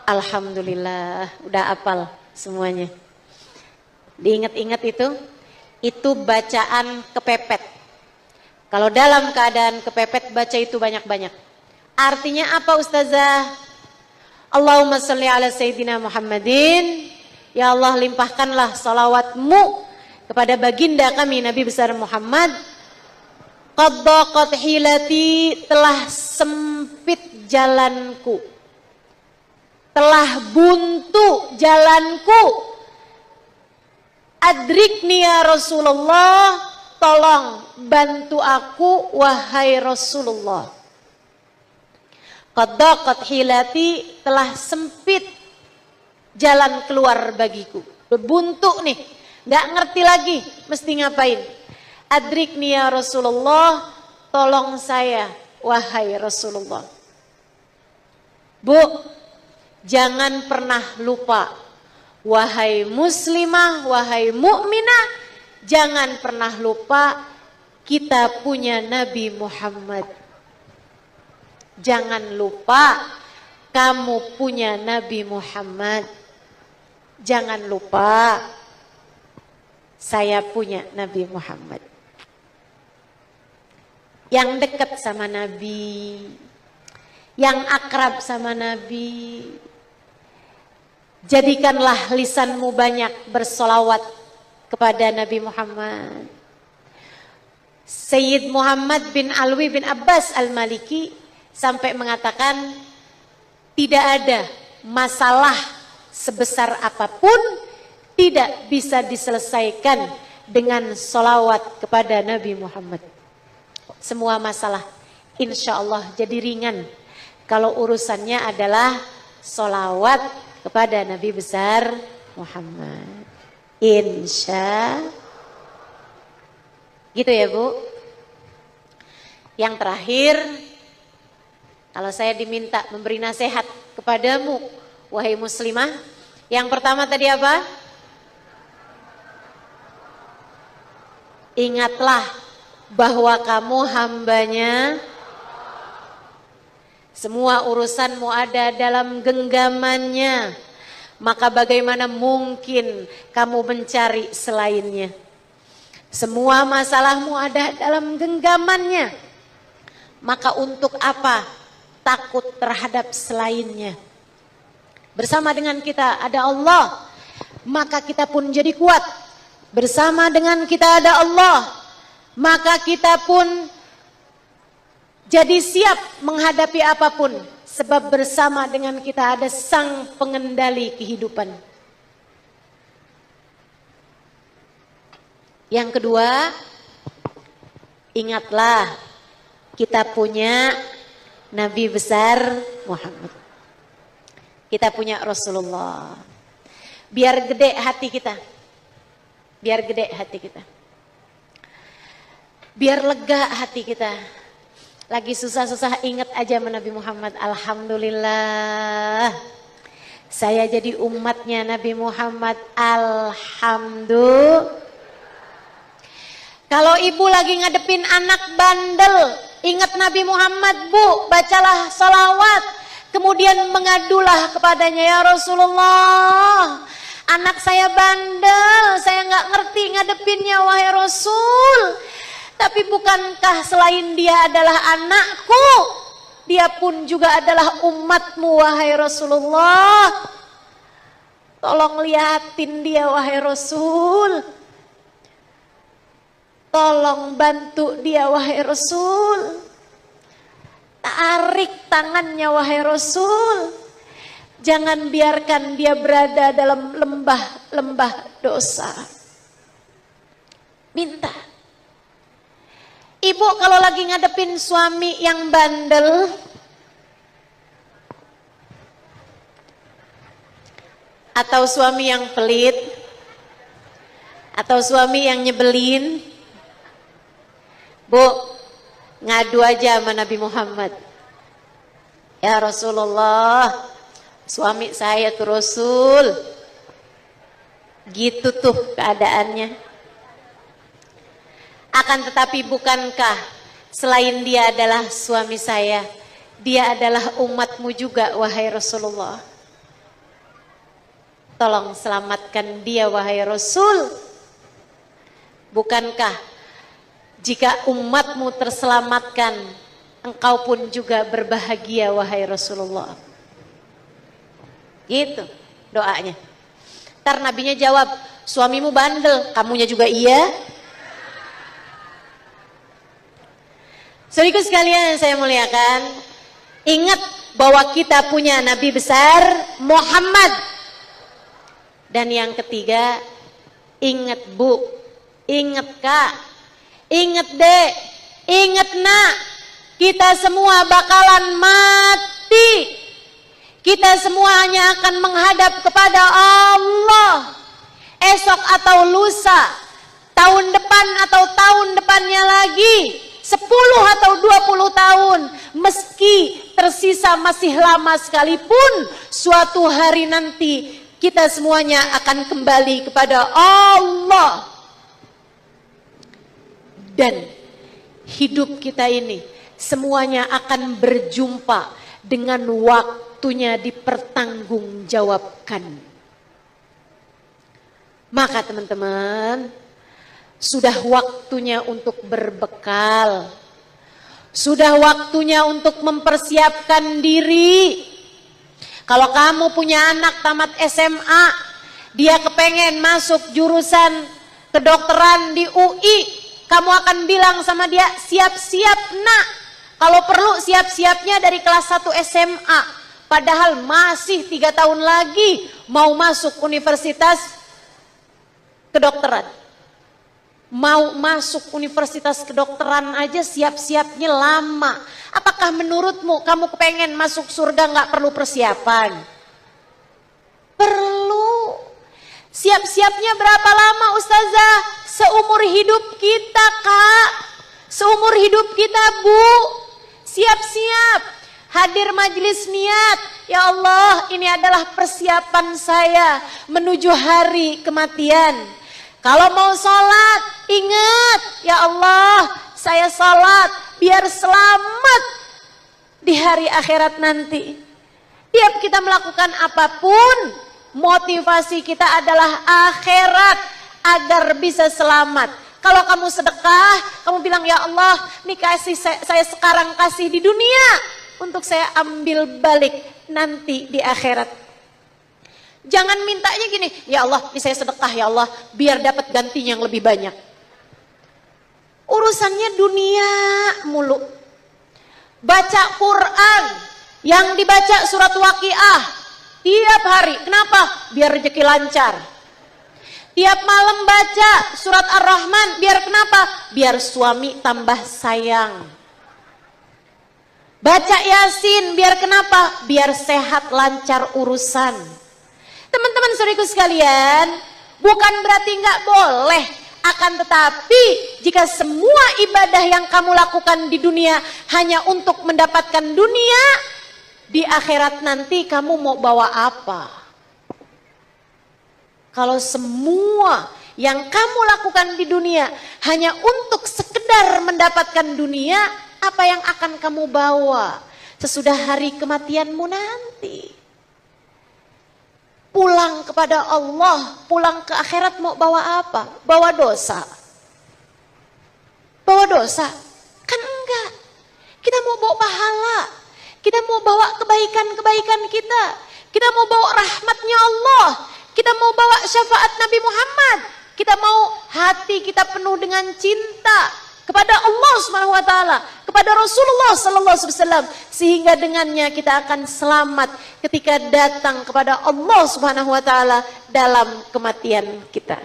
Alhamdulillah, udah hafal semuanya. Diingat-ingat itu bacaan kepepet. Kalau dalam keadaan kepepet baca itu banyak-banyak. Artinya apa Ustazah? Allahumma salli ala sayyidina Muhammadin. Ya Allah, limpahkanlah salawatmu kepada baginda kami Nabi besar Muhammad. Qad daqat hilati, telah sempit jalanku, telah buntu jalanku. Adrikni ya Rasulullah, tolong bantu aku wahai Rasulullah. Qad daqat hilati, telah sempit jalan keluar bagiku. Buntu nih, gak ngerti lagi mesti ngapain. Adrikni ya Rasulullah, tolong saya wahai Rasulullah. Bu, jangan pernah lupa, wahai muslimah, wahai mukminah, jangan pernah lupa kita punya Nabi Muhammad. Jangan lupa kamu punya Nabi Muhammad. Jangan lupa saya punya Nabi Muhammad. Yang dekat sama Nabi, yang akrab sama Nabi. Jadikanlah lisanmu banyak bersolawat kepada Nabi Muhammad. Sayyid Muhammad bin Alwi bin Abbas Al-Maliki sampai mengatakan, tidak ada masalah sebesar apapun tidak bisa diselesaikan dengan solawat kepada Nabi Muhammad. Semua masalah insya Allah jadi ringan kalau urusannya adalah solawat kepada Nabi besar Muhammad. Insya gitu ya Bu. Yang terakhir, kalau saya diminta memberi nasihat kepadamu wahai muslimah, yang pertama tadi apa? Ingatlah bahwa kamu hambanya, semua urusanmu ada dalam genggamannya, maka bagaimana mungkin kamu mencari selainnya? Semua masalahmu ada dalam genggamannya, maka untuk apa takut terhadap selainnya? Bersama dengan kita ada Allah, maka kita pun jadi kuat. Bersama dengan kita ada Allah, maka kita pun jadi siap menghadapi apapun. Sebab bersama dengan kita ada sang pengendali kehidupan. Yang kedua, Ingatlah, kita punya Nabi besar Muhammad. Kita punya Rasulullah. Biar gede hati kita. Biar gede hati kita. Biar lega hati kita. Lagi susah-susah ingat aja sama Nabi Muhammad. Alhamdulillah. Saya jadi umatnya Nabi Muhammad. Alhamdulillah. Kalau ibu lagi ngadepin anak bandel, ingat Nabi Muhammad, Bu, bacalah salawat. Kemudian mengadulah kepadanya, ya Rasulullah, anak saya bandel, saya nggak ngerti ngadepinnya, wahai Rasul. Tapi bukankah selain dia adalah anakku, dia pun juga adalah umatmu, wahai Rasulullah. Tolong liatin dia, wahai Rasul. Tolong bantu dia, wahai Rasul. Tarik tangannya, wahai Rasul. Jangan biarkan dia berada dalam lembah-lembah dosa. Minta. Ibu kalau lagi ngadepin suami yang bandel, atau suami yang pelit, atau suami yang nyebelin, Bu, ngadu aja sama Nabi Muhammad. Ya Rasulullah, suami saya tuh Rasul. Gitu tuh keadaannya. Akan tetapi bukankah selain dia adalah suami saya, dia adalah umatmu juga, wahai Rasulullah. Tolong selamatkan dia, wahai Rasul. Bukankah jika umatmu terselamatkan, engkau pun juga berbahagia, wahai Rasulullah. Gitu doanya. Ntar nabinya jawab, suamimu bandel, kamunya juga iya. Saudaraku sekalian yang saya muliakan, ingat bahwa kita punya Nabi besar Muhammad. Dan yang ketiga, ingat Bu, ingat Kak, ingat Dek, ingat Nak, kita semua bakalan mati. Kita semuanya akan menghadap kepada Allah. Esok atau lusa, tahun depan atau tahun depannya lagi, 10 atau 20 tahun, meski tersisa masih lama sekalipun, suatu hari nanti kita semuanya akan kembali kepada Allah. Dan hidup kita ini semuanya akan berjumpa dengan waktunya dipertanggungjawabkan. Maka teman-teman, sudah waktunya untuk berbekal. Sudah waktunya untuk mempersiapkan diri. Kalau kamu punya anak tamat SMA, dia kepengen masuk jurusan kedokteran di UI, kamu akan bilang sama dia, siap-siap Nak. Kalau perlu siap-siapnya dari kelas 1 SMA. Padahal masih 3 tahun lagi mau masuk universitas kedokteran. Mau masuk universitas kedokteran aja siap-siapnya lama. Apakah menurutmu kamu kepengen masuk surga nggak perlu persiapan? Perlu. Siap-siapnya berapa lama Ustazah? Seumur hidup kita Kak. Seumur hidup kita Bu. Siap-siap. Hadir majelis niat. Ya Allah, ini adalah persiapan saya menuju hari kematian. Kalau mau sholat, ingat, ya Allah, saya sholat biar selamat di hari akhirat nanti. Tiap kita melakukan apapun, motivasi kita adalah akhirat agar bisa selamat. Kalau kamu sedekah, kamu bilang, ya Allah, nih kasih saya sekarang kasih di dunia, untuk saya ambil balik nanti di akhirat. Jangan mintanya gini, ya Allah, ini saya sedekah ya Allah, biar dapat gantinya yang lebih banyak. Urusannya dunia mulu. Baca Quran, yang dibaca surat Waqiah tiap hari. Kenapa? Biar rezeki lancar. Tiap malam baca surat Ar-Rahman, biar kenapa? Biar suami tambah sayang. Baca Yasin, biar kenapa? Biar sehat lancar urusan. Teman-teman saudaraku sekalian, bukan berarti nggak boleh. Akan tetapi, jika semua ibadah yang kamu lakukan di dunia hanya untuk mendapatkan dunia, di akhirat nanti kamu mau bawa apa? Kalau semua yang kamu lakukan di dunia hanya untuk sekedar mendapatkan dunia, apa yang akan kamu bawa sesudah hari kematianmu nanti? Pulang kepada Allah, pulang ke akhirat mau bawa apa? Bawa dosa. Bawa dosa? Kan enggak. Kita mau bawa pahala. Kita mau bawa kebaikan-kebaikan kita. Kita mau bawa rahmatnya Allah. Kita mau bawa syafaat Nabi Muhammad. Kita mau hati kita penuh dengan cinta kepada Allah Subhanahu wa taala, kepada Rasulullah sallallahu alaihi wasallam, sehingga dengannya kita akan selamat ketika datang kepada Allah Subhanahu wa taala dalam kematian kita.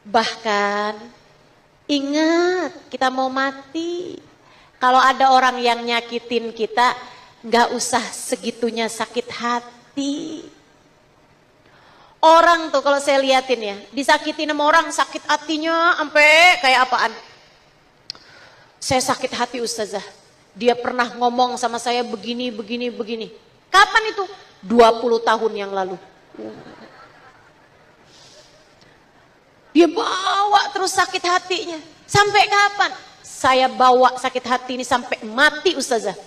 Bahkan ingat, kita mau mati. Kalau ada orang yang nyakitin kita, nggak usah segitunya sakit hati. Orang tuh kalau saya liatin ya, disakitin sama orang sakit hatinya sampai kayak apaan. Saya sakit hati ustazah, dia pernah ngomong sama saya begini. Kapan itu? 20 tahun yang lalu. Dia bawa terus sakit hatinya. Sampai kapan? Saya bawa sakit hati ini sampai mati ustazah.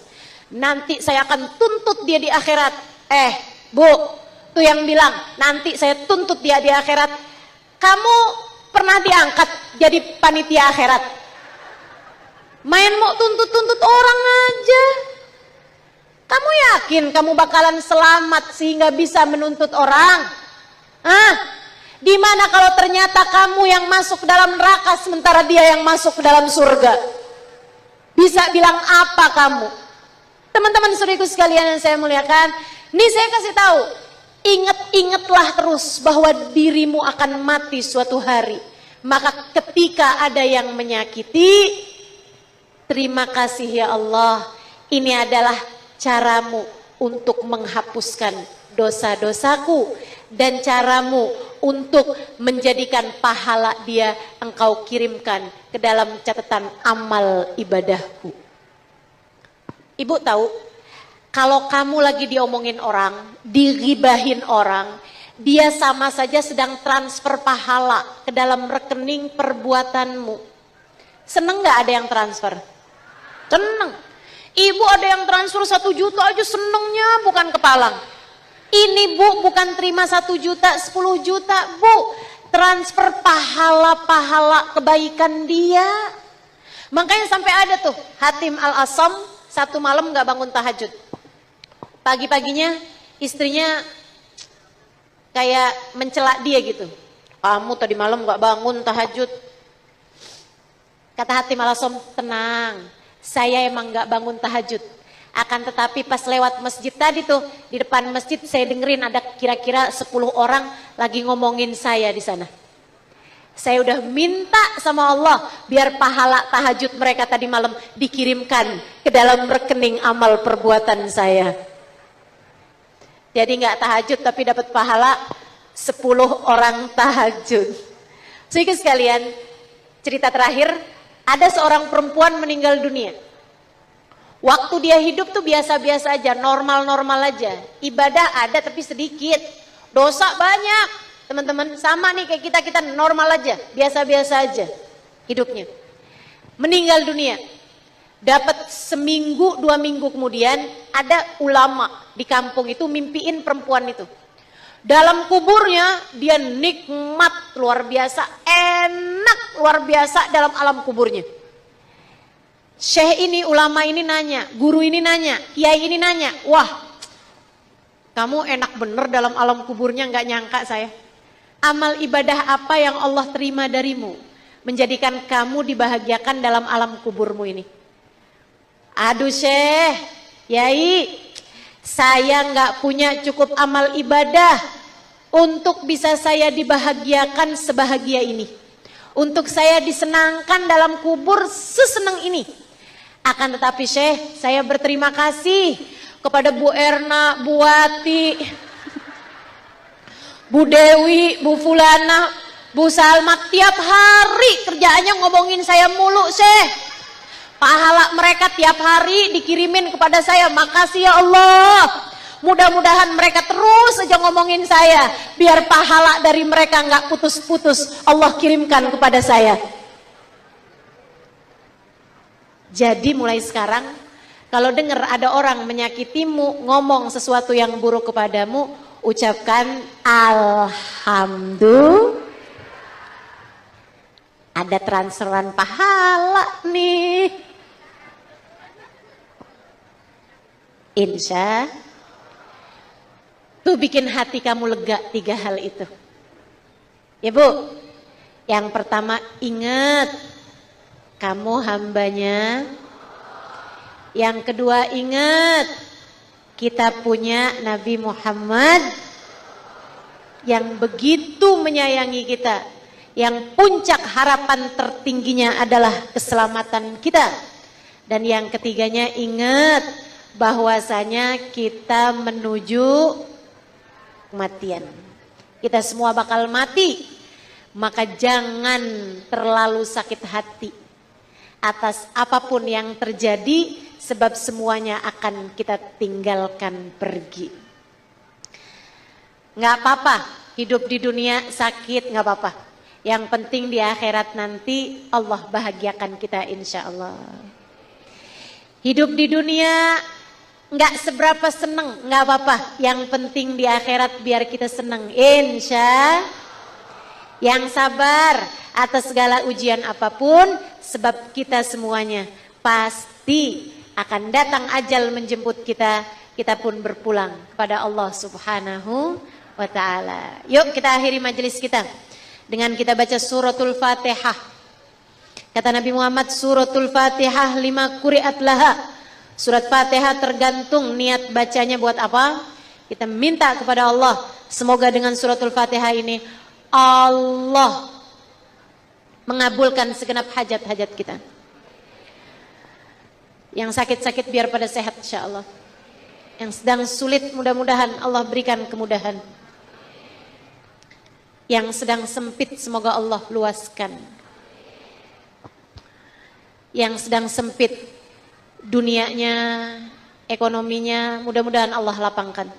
Nanti saya akan tuntut dia di akhirat. Bu, tuh yang bilang nanti saya tuntut dia di akhirat. Kamu pernah diangkat jadi panitia akhirat? Main mau tuntut-tuntut orang aja. Kamu yakin kamu bakalan selamat sehingga bisa menuntut orang? Dimana kalau ternyata kamu yang masuk dalam neraka sementara dia yang masuk ke dalam surga? Bisa bilang apa kamu? Teman-teman saudaraku sekalian yang saya muliakan, ini saya kasih tahu, ingatlah terus bahwa dirimu akan mati suatu hari. Maka ketika ada yang menyakiti, terima kasih ya Allah, ini adalah caramu untuk menghapuskan dosa-dosaku dan caramu untuk menjadikan pahala dia engkau kirimkan ke dalam catatan amal ibadahku. Ibu tahu, kalau kamu lagi diomongin orang, dighibahin orang, dia sama saja sedang transfer pahala ke dalam rekening perbuatanmu. Seneng gak ada yang transfer? Seneng. Ibu ada yang transfer 1 juta aja senengnya bukan kepalang. Ini bu bukan terima 1 juta, 10 juta bu. Transfer pahala-pahala kebaikan dia. Makanya sampai ada tuh Hatim Al-Asam 1 malam gak bangun tahajud. Pagi-paginya istrinya kayak mencela dia gitu. Kamu tadi malam gak bangun tahajud. Kata Hatim Al-Asam, tenang, saya emang gak bangun tahajud. Akan tetapi pas lewat masjid tadi tuh, di depan masjid saya dengerin ada kira-kira 10 orang lagi ngomongin saya di sana. Saya udah minta sama Allah biar pahala tahajud mereka tadi malam dikirimkan ke dalam rekening amal perbuatan saya. Jadi nggak tahajud tapi dapat pahala 10 orang tahajud. Saudara sekalian, cerita terakhir, ada seorang perempuan meninggal dunia. Waktu dia hidup tuh biasa-biasa aja, normal-normal aja. Ibadah ada tapi sedikit, dosa banyak. Teman-teman, sama nih kayak kita normal aja, biasa-biasa aja hidupnya. Meninggal dunia. Dapat 1 minggu, 2 minggu kemudian ada ulama di kampung itu mimpiin perempuan itu. Dalam kuburnya dia nikmat luar biasa, enak luar biasa dalam alam kuburnya. Syekh ini, ulama ini nanya, guru ini nanya, kiai ini nanya, wah kamu enak bener dalam alam kuburnya, nggak nyangka saya. Amal ibadah apa yang Allah terima darimu menjadikan kamu dibahagiakan dalam alam kuburmu ini? Aduh Syekh, Yai, saya nggak punya cukup amal ibadah. untuk bisa saya dibahagiakan sebahagia ini, untuk saya disenangkan dalam kubur sesenang ini. Akan tetapi Syekh, saya berterima kasih kepada Bu Erna, Bu Wati, Bu Dewi, Bu Fulana, Bu Salma, tiap hari kerjaannya ngomongin saya mulu Syekh. Pahala mereka tiap hari dikirimin kepada saya. Makasih ya Allah. Mudah-mudahan mereka terus saja ngomongin saya, biar pahala dari mereka nggak putus-putus Allah kirimkan kepada saya. Jadi mulai sekarang kalau dengar ada orang menyakitimu, ngomong sesuatu yang buruk kepadamu, ucapkan alhamdulillah. Ada transferan pahala nih. Insya tuh bikin hati kamu lega 3 hal itu. Ya Bu, yang pertama ingat kamu hambanya. Yang kedua ingat kita punya Nabi Muhammad yang begitu menyayangi kita, yang puncak harapan tertingginya adalah keselamatan kita. Dan yang ketiganya ingat bahwasanya kita menuju kematian. Kita semua bakal mati. Maka jangan terlalu sakit hati atas apapun yang terjadi, sebab semuanya akan kita tinggalkan pergi. Nggak apa-apa hidup di dunia sakit, nggak apa-apa. Yang penting di akhirat nanti Allah bahagiakan kita insya Allah. Hidup di dunia nggak seberapa seneng, nggak apa-apa. Yang penting di akhirat biar kita seneng, insya. Yang sabar atas segala ujian apapun, sebab kita semuanya pasti akan datang ajal menjemput kita. Kita pun berpulang kepada Allah Subhanahu wa Ta'ala. Yuk kita akhiri majelis kita dengan kita baca suratul Fatihah. Kata Nabi Muhammad, suratul Fatihah 5 quri'at laha. Surat Fatihah tergantung niat bacanya buat apa. Kita minta kepada Allah, semoga dengan suratul Fatihah ini Allah mengabulkan segenap hajat-hajat kita. Yang sakit-sakit biar pada sehat insyaallah. Yang sedang sulit mudah-mudahan Allah berikan kemudahan. Yang sedang sempit semoga Allah luaskan. Yang sedang sempit dunianya, ekonominya, mudah-mudahan Allah lapangkan.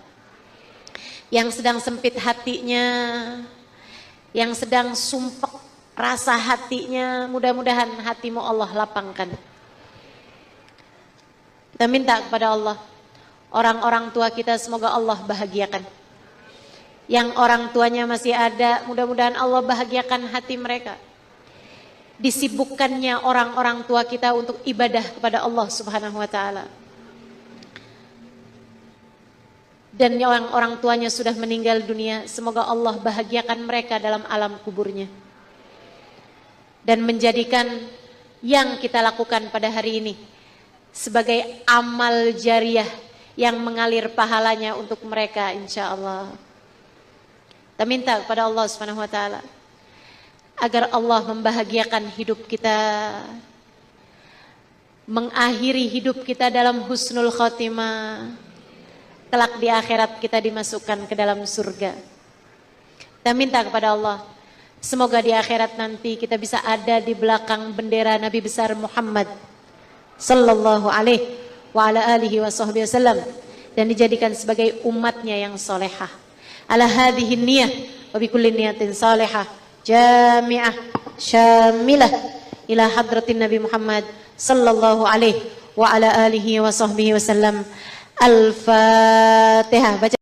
Yang sedang sempit hatinya, yang sedang sumpek rasa hatinya, mudah-mudahan hatimu Allah lapangkan. Kita minta kepada Allah, orang-orang tua kita semoga Allah bahagiakan. Yang orang tuanya masih ada, mudah-mudahan Allah bahagiakan hati mereka. Disibukkannya orang-orang tua kita untuk ibadah kepada Allah Subhanahu wa Ta'ala. Dan yang orang tuanya sudah meninggal dunia, semoga Allah bahagiakan mereka dalam alam kuburnya. Dan menjadikan yang kita lakukan pada hari ini sebagai amal jariah yang mengalir pahalanya untuk mereka insya Allah. Kita minta kepada Allah Subhanahu wa Ta'ala agar Allah membahagiakan hidup kita, mengakhiri hidup kita dalam husnul khotimah, kelak di akhirat kita dimasukkan ke dalam surga. Kita minta kepada Allah, semoga di akhirat nanti kita bisa ada di belakang bendera Nabi besar Muhammad sallallahu alaihi wa ala alihi wa sahbihi wasallam, dan dijadikan sebagai umatnya yang solehah. Ala hadhihi niyah wa bikulli niyatin salihah jami'ah syamilah ila hadratin Nabi Muhammad sallallahu alaihi wa ala alihi wa sahbihi wasallam. Al-Fatihah.